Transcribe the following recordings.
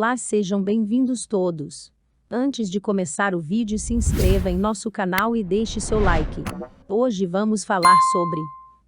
Olá, sejam bem-vindos todos. Antes de começar o vídeo, se inscreva em nosso canal e deixe seu like. Hoje vamos falar sobre: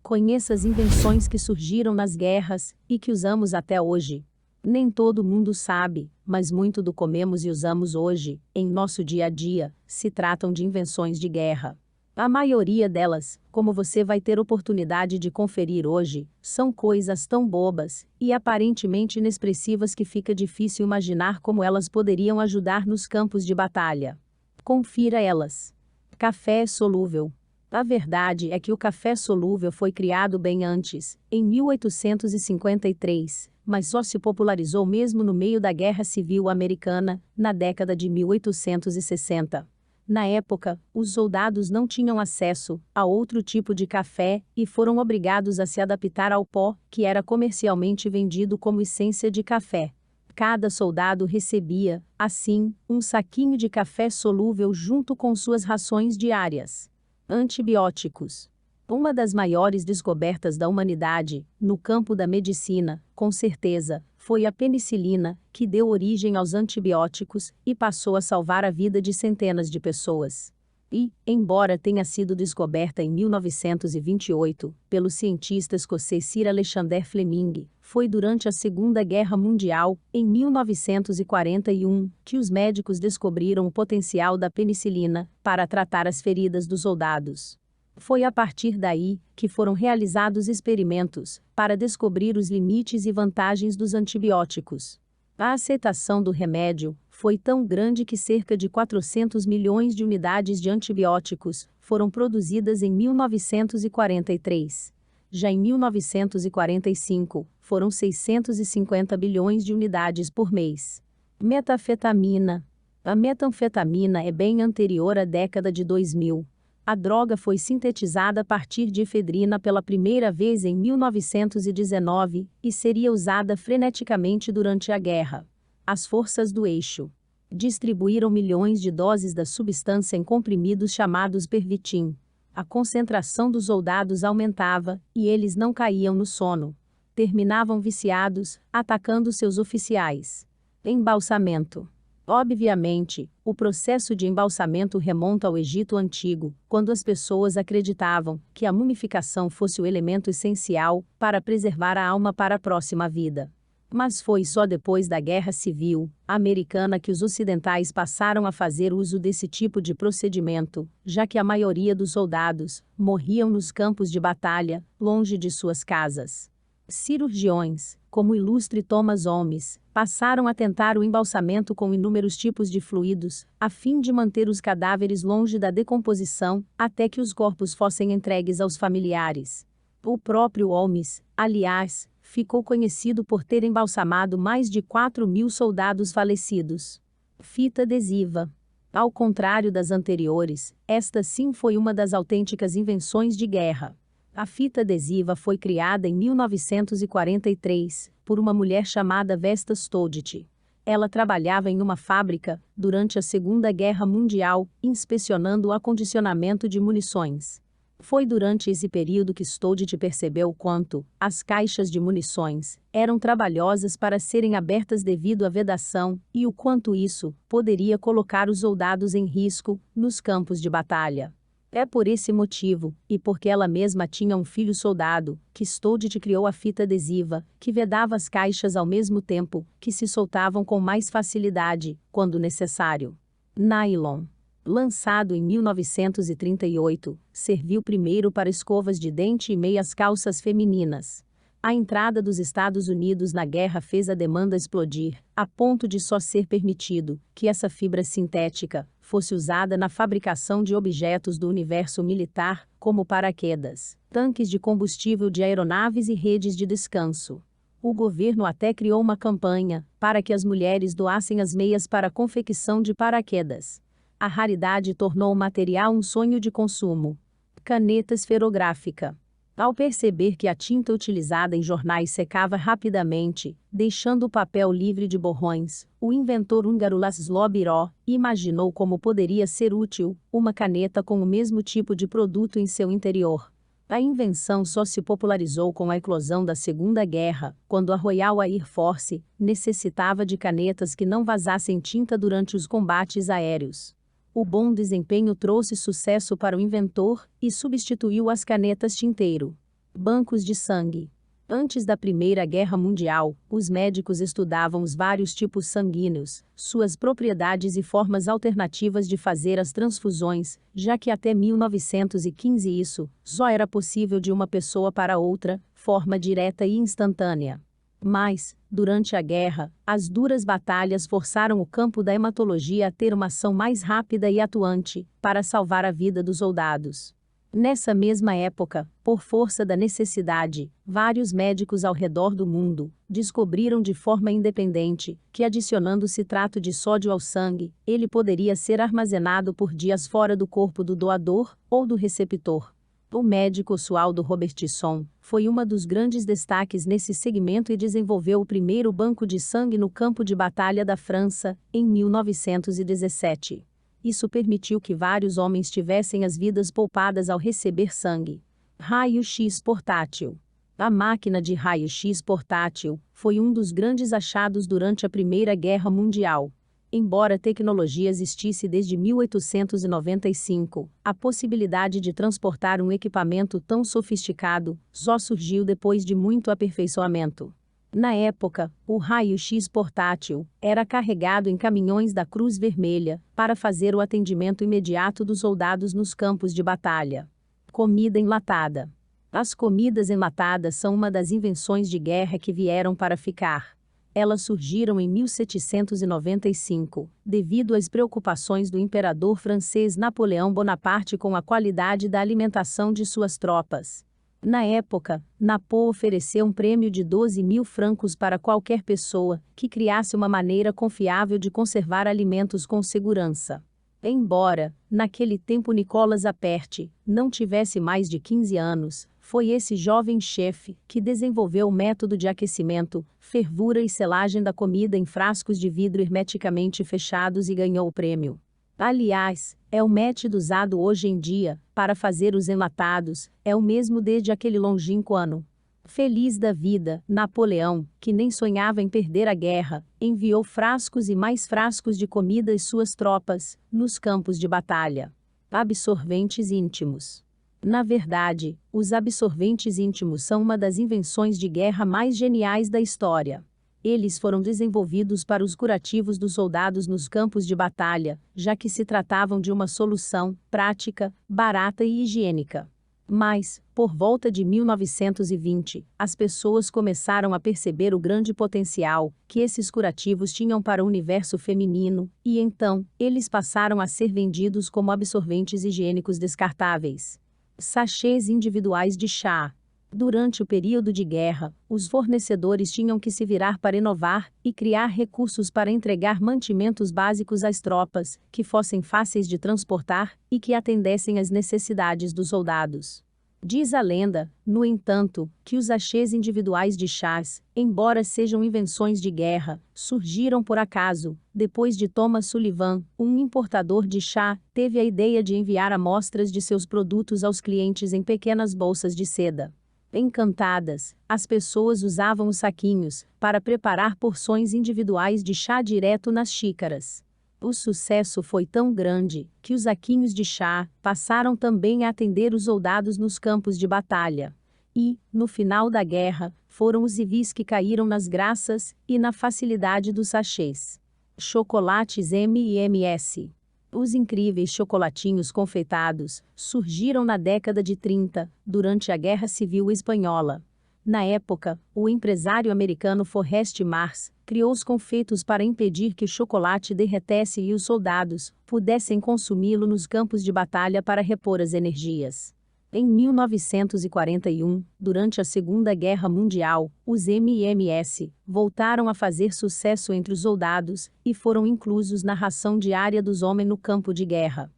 conheça as invenções que surgiram nas guerras e que usamos até hoje. Nem todo mundo sabe, mas muito do que comemos e usamos hoje, em nosso dia a dia, se tratam de invenções de guerra. A maioria delas, como você vai ter oportunidade de conferir hoje, são coisas tão bobas e aparentemente inexpressivas que fica difícil imaginar como elas poderiam ajudar nos campos de batalha. Confira elas. Café solúvel. A verdade é que o café solúvel foi criado bem antes, em 1853, mas só se popularizou mesmo no meio da Guerra Civil Americana, na década de 1860. Na época, os soldados não tinham acesso a outro tipo de café e foram obrigados a se adaptar ao pó, que era comercialmente vendido como essência de café. Cada soldado recebia, assim, um saquinho de café solúvel junto com suas rações diárias. Antibióticos. Uma das maiores descobertas da humanidade, no campo da medicina, com certeza, foi a penicilina, que deu origem aos antibióticos e passou a salvar a vida de centenas de pessoas. E, embora tenha sido descoberta em 1928, pelo cientista escocês Sir Alexander Fleming, foi durante a Segunda Guerra Mundial, em 1941, que os médicos descobriram o potencial da penicilina para tratar as feridas dos soldados. Foi a partir daí que foram realizados experimentos para descobrir os limites e vantagens dos antibióticos. A aceitação do remédio foi tão grande que cerca de 400 milhões de unidades de antibióticos foram produzidas em 1943. Já em 1945, foram 650 bilhões de unidades por mês. Metanfetamina. A metanfetamina é bem anterior à década de 2000. A droga foi sintetizada a partir de efedrina pela primeira vez em 1919 e seria usada freneticamente durante a guerra. As forças do eixo distribuíram milhões de doses da substância em comprimidos chamados Pervitin. A concentração dos soldados aumentava e eles não caíam no sono. Terminavam viciados, atacando seus oficiais. Embalsamento. Obviamente, o processo de embalsamento remonta ao Egito Antigo, quando as pessoas acreditavam que a mumificação fosse o elemento essencial para preservar a alma para a próxima vida. Mas foi só depois da Guerra Civil Americana que os ocidentais passaram a fazer uso desse tipo de procedimento, já que a maioria dos soldados morriam nos campos de batalha, longe de suas casas. Cirurgiões, como o ilustre Thomas Holmes, passaram a tentar o embalsamento com inúmeros tipos de fluidos, a fim de manter os cadáveres longe da decomposição, até que os corpos fossem entregues aos familiares. O próprio Holmes, aliás, ficou conhecido por ter embalsamado mais de 4.000 soldados falecidos. Fita adesiva. Ao contrário das anteriores, esta sim foi uma das autênticas invenções de guerra. A fita adesiva foi criada em 1943, por uma mulher chamada Vesta Stoldt. Ela trabalhava em uma fábrica, durante a Segunda Guerra Mundial, inspecionando o acondicionamento de munições. Foi durante esse período que Stoldt percebeu o quanto as caixas de munições eram trabalhosas para serem abertas devido à vedação, e o quanto isso poderia colocar os soldados em risco, nos campos de batalha. É por esse motivo, e porque ela mesma tinha um filho soldado, que Stoldt criou a fita adesiva, que vedava as caixas ao mesmo tempo que se soltavam com mais facilidade, quando necessário. Nylon. Lançado em 1938, serviu primeiro para escovas de dente e meias calças femininas. A entrada dos Estados Unidos na guerra fez a demanda explodir, a ponto de só ser permitido que essa fibra sintética fosse usada na fabricação de objetos do universo militar, como paraquedas, tanques de combustível de aeronaves e redes de descanso. O governo até criou uma campanha para que as mulheres doassem as meias para a confecção de paraquedas. A raridade tornou o material um sonho de consumo. Caneta esferográfica. Ao perceber que a tinta utilizada em jornais secava rapidamente, deixando o papel livre de borrões, o inventor húngaro László Biró imaginou como poderia ser útil uma caneta com o mesmo tipo de produto em seu interior. A invenção só se popularizou com a eclosão da Segunda Guerra, quando a Royal Air Force necessitava de canetas que não vazassem tinta durante os combates aéreos. O bom desempenho trouxe sucesso para o inventor e substituiu as canetas tinteiro. Bancos de sangue. Antes da Primeira Guerra Mundial, os médicos estudavam os vários tipos sanguíneos, suas propriedades e formas alternativas de fazer as transfusões, já que até 1915 isso só era possível de uma pessoa para outra, forma direta e instantânea. Mas, durante a guerra, as duras batalhas forçaram o campo da hematologia a ter uma ação mais rápida e atuante, para salvar a vida dos soldados. Nessa mesma época, por força da necessidade, vários médicos ao redor do mundo descobriram de forma independente que, adicionando citrato de sódio ao sangue, ele poderia ser armazenado por dias fora do corpo do doador ou do receptor. O médico Oswaldo Robertson foi um dos grandes destaques nesse segmento e desenvolveu o primeiro banco de sangue no campo de batalha da França, em 1917. Isso permitiu que vários homens tivessem as vidas poupadas ao receber sangue. Raio-X portátil. A máquina de raio-X portátil foi um dos grandes achados durante a Primeira Guerra Mundial. Embora a tecnologia existisse desde 1895, a possibilidade de transportar um equipamento tão sofisticado só surgiu depois de muito aperfeiçoamento. Na época, o raio-X portátil era carregado em caminhões da Cruz Vermelha para fazer o atendimento imediato dos soldados nos campos de batalha. Comida enlatada. As comidas enlatadas são uma das invenções de guerra que vieram para ficar. Elas surgiram em 1795, devido às preocupações do imperador francês Napoleão Bonaparte com a qualidade da alimentação de suas tropas. Na época, Napo ofereceu um prêmio de 12.000 francos para qualquer pessoa que criasse uma maneira confiável de conservar alimentos com segurança. Embora, naquele tempo Nicolas Appert não tivesse mais de 15 anos, foi esse jovem chefe que desenvolveu o método de aquecimento, fervura e selagem da comida em frascos de vidro hermeticamente fechados e ganhou o prêmio. Aliás, é o método usado hoje em dia para fazer os enlatados, é o mesmo desde aquele longínquo ano. Feliz da vida, Napoleão, que nem sonhava em perder a guerra, enviou frascos e mais frascos de comida às suas tropas, nos campos de batalha. Absorventes íntimos. Na verdade, os absorventes íntimos são uma das invenções de guerra mais geniais da história. Eles foram desenvolvidos para os curativos dos soldados nos campos de batalha, já que se tratavam de uma solução prática, barata e higiênica. Mas, por volta de 1920, as pessoas começaram a perceber o grande potencial que esses curativos tinham para o universo feminino, e então, eles passaram a ser vendidos como absorventes higiênicos descartáveis. Sachês individuais de chá. Durante o período de guerra, os fornecedores tinham que se virar para inovar e criar recursos para entregar mantimentos básicos às tropas, que fossem fáceis de transportar e que atendessem às necessidades dos soldados. Diz a lenda, no entanto, que os sachês individuais de chás, embora sejam invenções de guerra, surgiram por acaso, depois de Thomas Sullivan, um importador de chá, teve a ideia de enviar amostras de seus produtos aos clientes em pequenas bolsas de seda. Encantadas, as pessoas usavam os saquinhos para preparar porções individuais de chá direto nas xícaras. O sucesso foi tão grande que os saquinhos de chá passaram também a atender os soldados nos campos de batalha. E, no final da guerra, foram os civis que caíram nas graças e na facilidade dos sachês. Chocolates M&M's. Os incríveis chocolatinhos confeitados surgiram na década de 30, durante a Guerra Civil Espanhola. Na época, o empresário americano Forrest Mars criou os confeitos para impedir que o chocolate derretesse e os soldados pudessem consumi-lo nos campos de batalha para repor as energias. Em 1941, durante a Segunda Guerra Mundial, os M&M's voltaram a fazer sucesso entre os soldados e foram inclusos na ração diária dos homens no campo de guerra.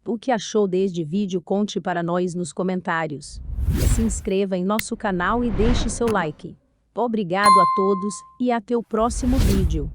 O que achou deste vídeo? Conte para nós nos comentários. Se inscreva em nosso canal e deixe seu like. Obrigado a todos e até o próximo vídeo.